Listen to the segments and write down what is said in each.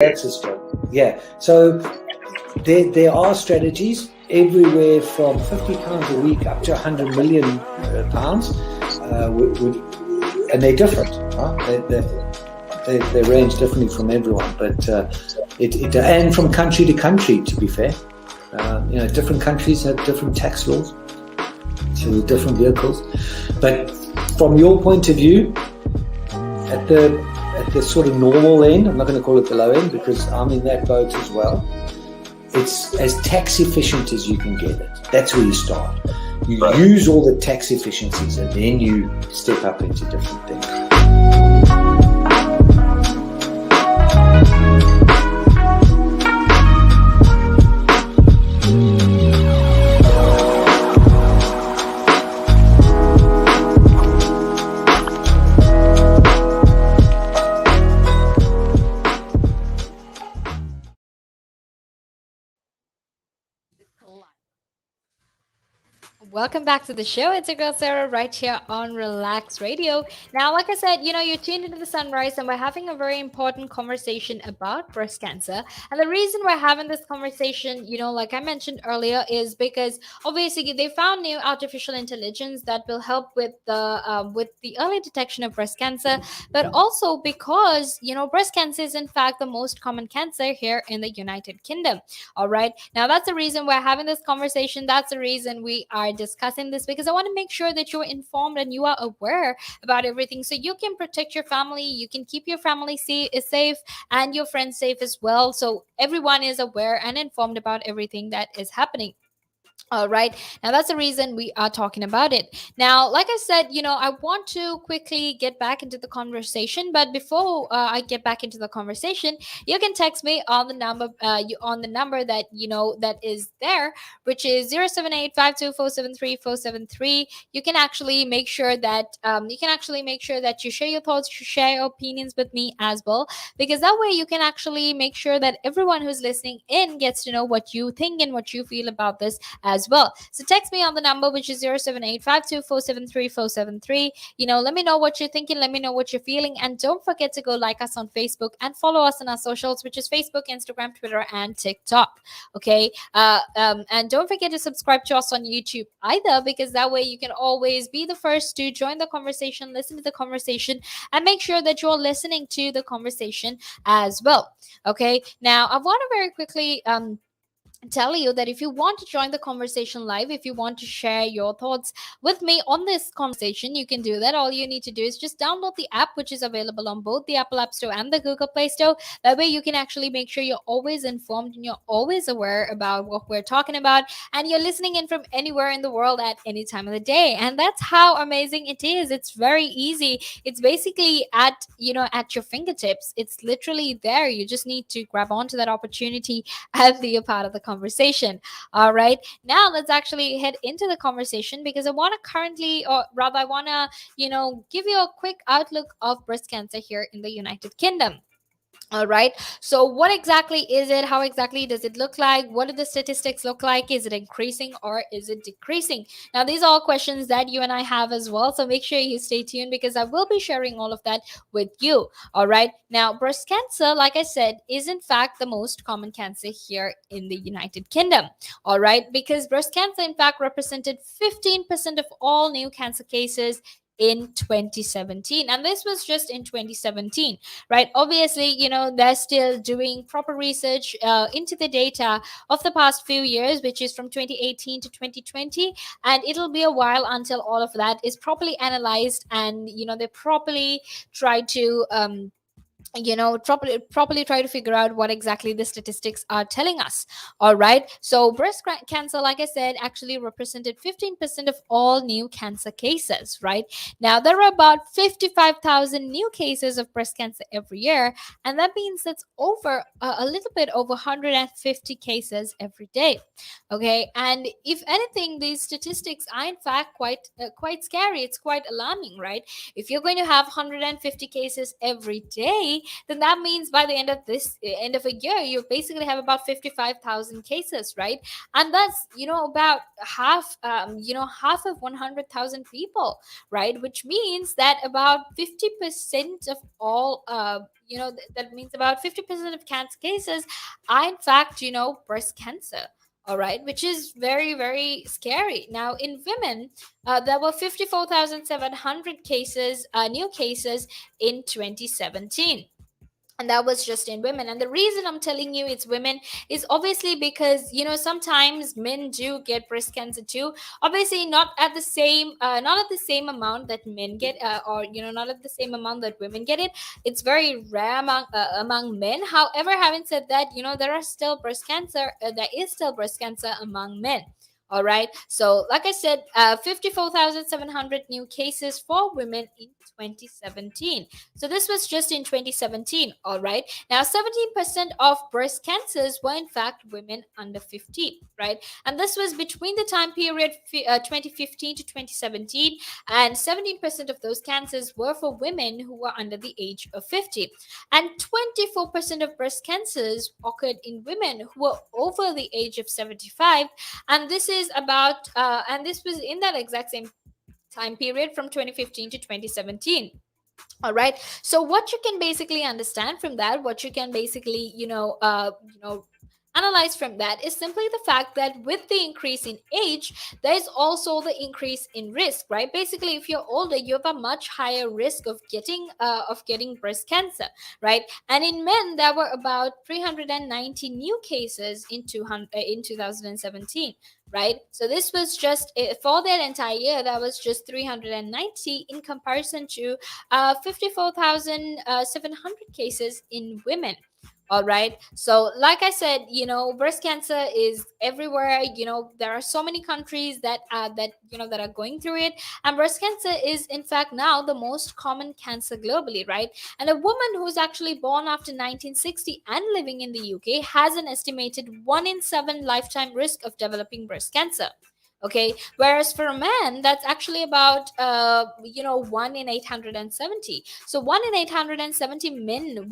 That's a stroke. Yeah. So there are strategies everywhere from £50 a week up to £100 million, and they're different. Huh? They range differently from everyone, but and from country to country. To be fair, different countries have different tax laws, so with different vehicles. But from your point of view, at the sort of normal end, I'm not going to call it the low end because I'm in that boat as well. It's as tax efficient as you can get it. That's where you start. You use all the tax efficiencies and then you step up into different things. Welcome back to the show. It's your girl Sarah right here on Relax Radio. Now, like I said, you're tuned into the sunrise and we're having a very important conversation about breast cancer. And the reason we're having this conversation, like I mentioned earlier, is because obviously they found new artificial intelligence that will help with the early detection of breast cancer, but also because breast cancer is in fact the most common cancer here in the United Kingdom. All right. Now that's the reason we're having this conversation. That's the reason we are discussing this, because I want to make sure that you're informed and you are aware about everything so you can protect your family, you can keep your family safe and your friends safe as well, so everyone is aware and informed about everything that is happening. All right. Now that's the reason we are talking about it. Now, like I said, I want to quickly get back into the conversation. But before I get back into the conversation, you can text me on the number that that is there, which is 078-52473-473. You can actually make sure that you share your thoughts, you share your opinions with me as well, because that way you can actually make sure that everyone who's listening in gets to know what you think and what you feel about this as well. So text me on the number, which is 078-52473-473. Let me know what you're thinking, let me know what you're feeling, and don't forget to go like us on Facebook and follow us on our socials, which is Facebook, Instagram, Twitter, and TikTok. Okay. And don't forget to subscribe to us on YouTube either, because that way you can always be the first to join the conversation, listen to the conversation, and make sure that you're listening to the conversation as well. Okay. Now I want to very quickly tell you that if you want to join the conversation live, if you want to share your thoughts with me on this conversation, you can do that. All you need to do is just download the app, which is available on both the Apple App Store and the Google Play Store. That way you can actually make sure you're always informed and you're always aware about what we're talking about, and you're listening in from anywhere in the world at any time of the day. And that's how amazing it is. It's very easy. It's basically at your fingertips. It's literally there. You just need to grab onto that opportunity and be a part of the conversation. All right. Now let's actually head into the conversation, because I want to give you a quick outlook of breast cancer here in the United Kingdom. All right. So what exactly is it? How exactly does it look like? What do the statistics look like? Is it increasing or is it decreasing? Now, these are all questions that you and I have as well. So make sure you stay tuned, because I will be sharing all of that with you. All right. Now, breast cancer, like I said, is in fact the most common cancer here in the United Kingdom. All right. Because breast cancer, in fact, represented 15% of all new cancer cases in 2017, and this was just in 2017, right? Obviously, they're still doing proper research into the data of the past few years, which is from 2018 to 2020, and it'll be a while until all of that is properly analyzed and they properly try to properly try to figure out what exactly the statistics are telling us. All right. So breast cancer, like I said, actually represented 15% of all new cancer cases. Right now, there are about 55,000 new cases of breast cancer every year, and that means that's over a little bit over 150 cases every day. Okay, and if anything, these statistics are in fact quite scary. It's quite alarming, right? If you're going to have 150 cases every day, globally, then that means by the end of a year, you basically have about 55,000 cases, right? And that's, about half of 100,000 people, right? Which means that about 50% of all, that means about 50% of cancer cases are in fact, breast cancer. All right, which is very, very scary. Now, in women, there were 54,700 cases, new cases in 2017, and that was just in women. And the reason I'm telling you it's women is obviously because, sometimes men do get breast cancer too. Obviously not at the same amount that men get, or not at the same amount that women get it. It's very rare among men. However, having said that, there is still breast cancer among men. All right. So, like I said, 54,700 new cases for women in 2017. So, this was just in 2017. All right. Now, 17% of breast cancers were, in fact, women under 50. Right. And this was between the time period 2015 to 2017. And 17% of those cancers were for women who were under the age of 50. And 24% of breast cancers occurred in women who were over the age of 75. And this was in that exact same time period from 2015 to 2017. All right, so what you can basically understand from that, what you can basically analyze from that, is simply the fact that with the increase in age, there is also the increase in risk, right? Basically, if you're older, you have a much higher risk of getting breast cancer, right? And in men, there were about 390 new cases in 2017. Right, so this was just for that entire year, that was just 390 in comparison to 54,700 cases in women. All right, so like I said, breast cancer is everywhere. There are so many countries that are going through it, and breast cancer is in fact now the most common cancer globally, right? And a woman who's actually born after 1960 and living in the UK has an estimated 1 in 7 lifetime risk of developing breast cancer. Okay, whereas for a man, that's actually about 1 in 870. So 1 in 870 men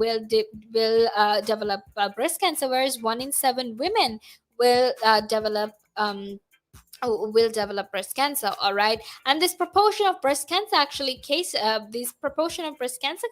develop breast cancer, whereas 1 in 7 women will develop breast cancer. All right, and this proportion of breast cancer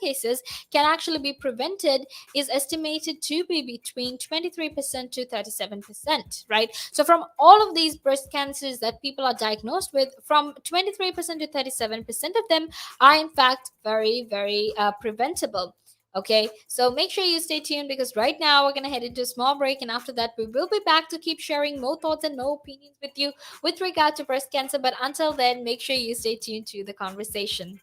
cases can actually be prevented, is estimated to be between 23% to 37%, right? So from all of these breast cancers that people are diagnosed with, from 23% to 37% of them are in fact very, very preventable. Okay, so make sure you stay tuned, because right now we're going to head into a small break, and after that we will be back to keep sharing more thoughts and more opinions with you with regard to breast cancer. But until then, make sure you stay tuned to the conversation.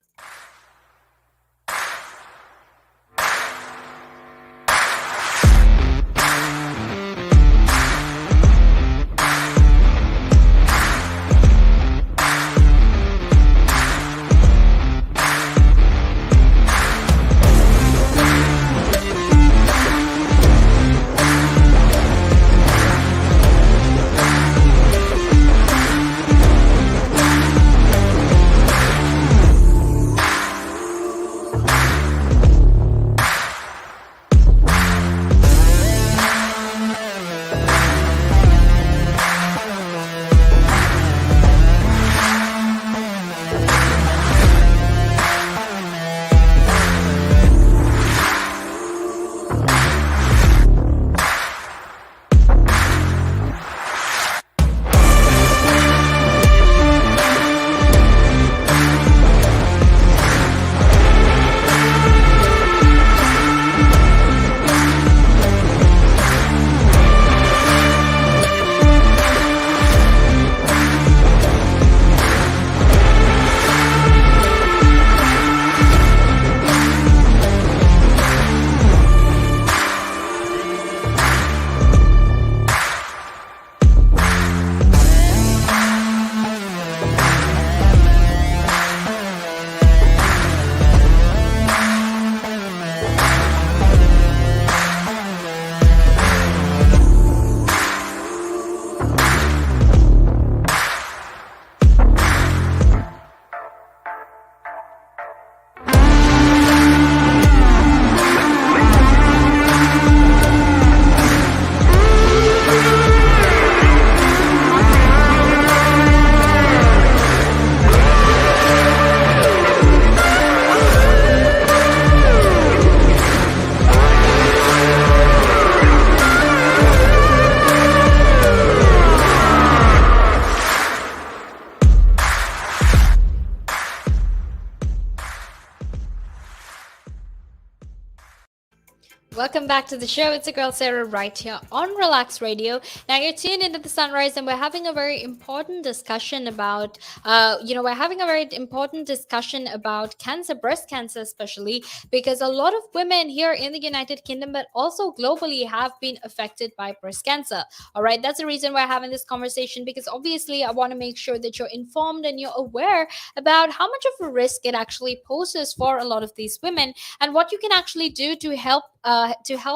back to the show. It's a girl Sarah right here on Relax Radio. Now you're tuned into the sunrise, and we're having a very important discussion about, we're having a very important discussion about cancer, breast cancer, especially because a lot of women here in the United Kingdom, but also globally, have been affected by breast cancer. All right, that's the reason we're having this conversation because obviously I want to make sure that you're informed and you're aware about how much of a risk it actually poses for a lot of these women and what you can actually do to help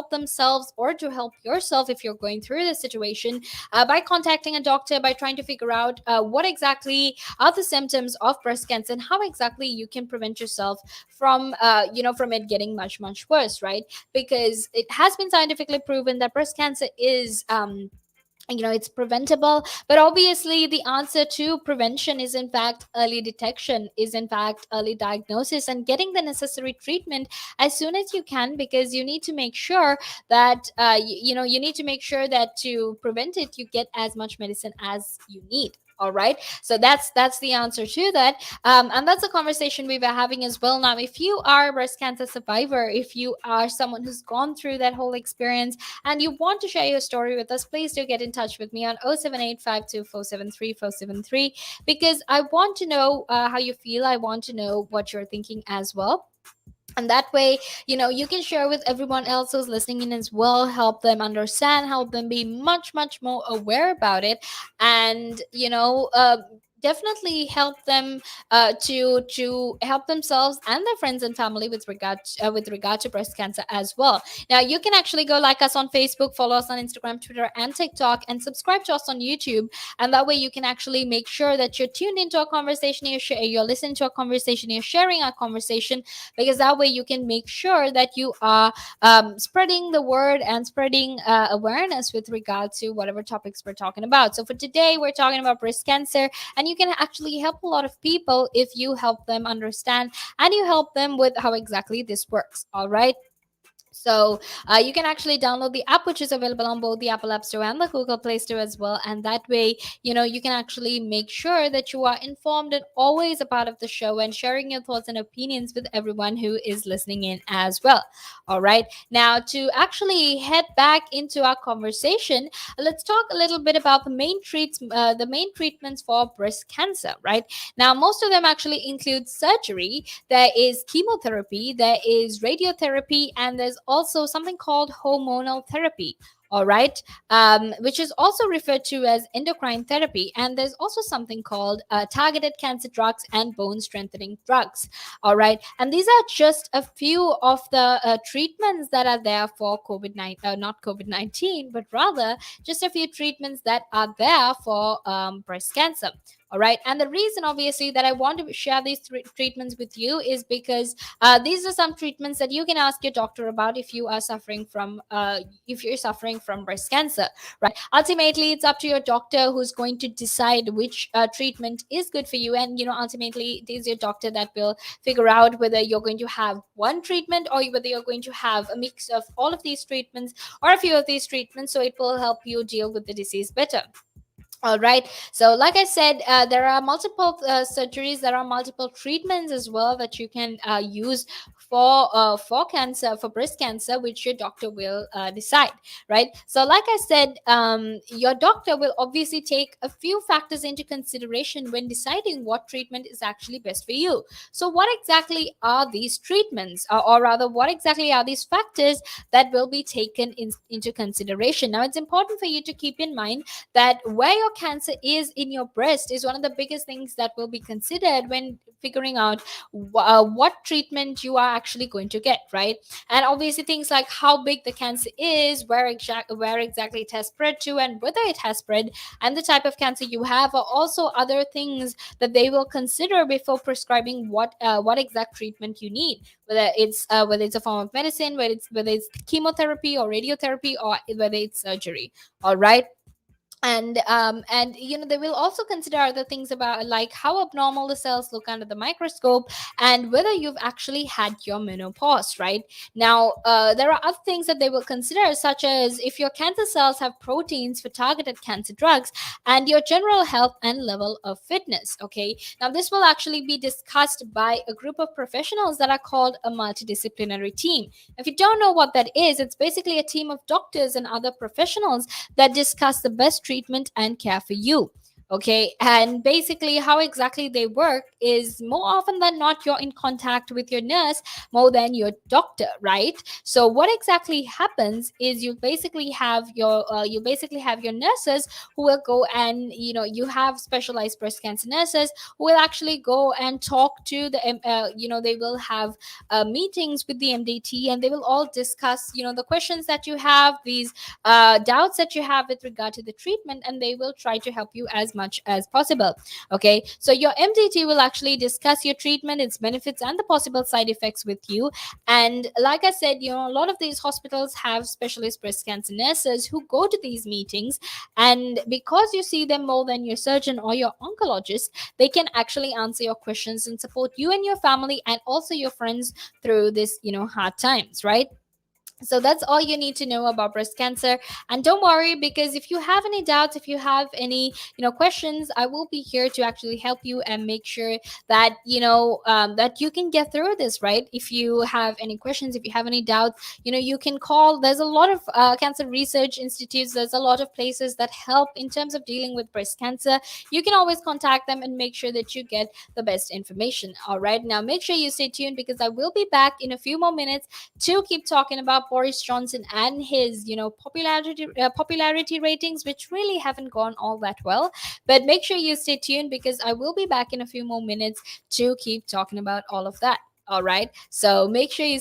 themselves or to help yourself if you're going through this situation by contacting a doctor, by trying to figure out what exactly are the symptoms of breast cancer and how exactly you can prevent yourself from from it getting much worse, right? Because it has been scientifically proven that breast cancer is it's preventable, but obviously the answer to prevention is in fact early detection, is in fact early diagnosis and getting the necessary treatment as soon as you can, because you need to make sure that you need to make sure that to prevent it you get as much medicine as you need. All right, so that's the answer to that, and that's a conversation we were having as well. Now, if you are a breast cancer survivor, if you are someone who's gone through that whole experience and you want to share your story with us, please do get in touch with me on 07852473473 because I want to know how you feel. I want to know what you're thinking as well, and that way you can share with everyone else who's listening in as well, help them understand, help them be much more aware about it, and definitely help them to help themselves and their friends and family with regard to breast cancer as well. Now you can actually go like us on Facebook, follow us on Instagram, Twitter, and TikTok, and subscribe to us on YouTube, and that way you can actually make sure that you're tuned into a conversation, you're listening to a conversation, you're sharing a conversation, because that way you can make sure that you are spreading the word and spreading awareness with regard to whatever topics we're talking about. So for today, we're talking about breast cancer, and you can actually help a lot of people if you help them understand and you help them with how exactly this works. All right. So you can actually download the app, which is available on both the Apple App Store and the Google Play Store as well. And that way, you can actually make sure that you are informed and always a part of the show and sharing your thoughts and opinions with everyone who is listening in as well. All right. Now, to actually head back into our conversation, let's talk a little bit about the main treatments for breast cancer. Right now, most of them actually include surgery. There is chemotherapy, there is radiotherapy, and there's also something called hormonal therapy. All right, which is also referred to as endocrine therapy. And there's also something called targeted cancer drugs and bone strengthening drugs. All right, and these are just a few of the treatments that are there for COVID-19, not COVID-19, but rather just a few treatments that are there for breast cancer. All right, and the reason obviously that I want to share these treatments with you is because these are some treatments that you can ask your doctor about if you're suffering from breast cancer. Right, ultimately it's up to your doctor who's going to decide which treatment is good for you, and ultimately it is your doctor that will figure out whether you're going to have one treatment or whether you're going to have a mix of all of these treatments or a few of these treatments, so it will help you deal with the disease better. All right. So, like I said, there are multiple surgeries, there are multiple treatments as well that you can use for cancer, for breast cancer, which your doctor will decide. Right. So, like I said, your doctor will obviously take a few factors into consideration when deciding what treatment is actually best for you. So, what exactly are these treatments, or rather, what exactly are these factors that will be taken into consideration? Now, it's important for you to keep in mind that where your cancer is in your breast is one of the biggest things that will be considered when figuring out what treatment you are actually going to get, right? And obviously things like how big the cancer is, where exactly it has spread to, and whether it has spread, and the type of cancer you have are also other things that they will consider before prescribing what exact treatment you need, whether it's a form of medicine, whether it's chemotherapy or radiotherapy, or whether it's surgery. All right. And they will also consider other things about like how abnormal the cells look under the microscope, and whether you've actually had your menopause. Right now, there are other things that they will consider, such as if your cancer cells have proteins for targeted cancer drugs, and your general health and level of fitness. Okay, now this will actually be discussed by a group of professionals that are called a multidisciplinary team. If you don't know what that is, it's basically a team of doctors and other professionals that discuss the best treatment and care for you. Okay, and basically, how exactly they work is more often than not, you're in contact with your nurse more than your doctor, right? So, what exactly happens is you basically have your nurses who will go, and you have specialized breast cancer nurses who will actually go and talk to they will have meetings with the MDT, and they will all discuss the questions that you have, these doubts that you have with regard to the treatment, and they will try to help you as much as possible. Okay, so your MDT will actually discuss your treatment, its benefits, and the possible side effects with you. And like I said, a lot of these hospitals have specialist breast cancer nurses who go to these meetings, and because you see them more than your surgeon or your oncologist, they can actually answer your questions and support you and your family and also your friends through this hard times, right? So that's all you need to know about breast cancer. And don't worry, because if you have any doubts, if you have any questions, I will be here to actually help you and make sure that that you can get through this, right? If you have any questions, if you have any doubts, you can call. There's a lot of cancer research institutes, there's a lot of places that help in terms of dealing with breast cancer. You can always contact them and make sure that you get the best information. All right, now make sure you stay tuned, because I will be back in a few more minutes to keep talking about Boris Johnson and his, popularity ratings, which really haven't gone all that well. But make sure you stay tuned, because I will be back in a few more minutes to keep talking about all of that. All right. So make sure you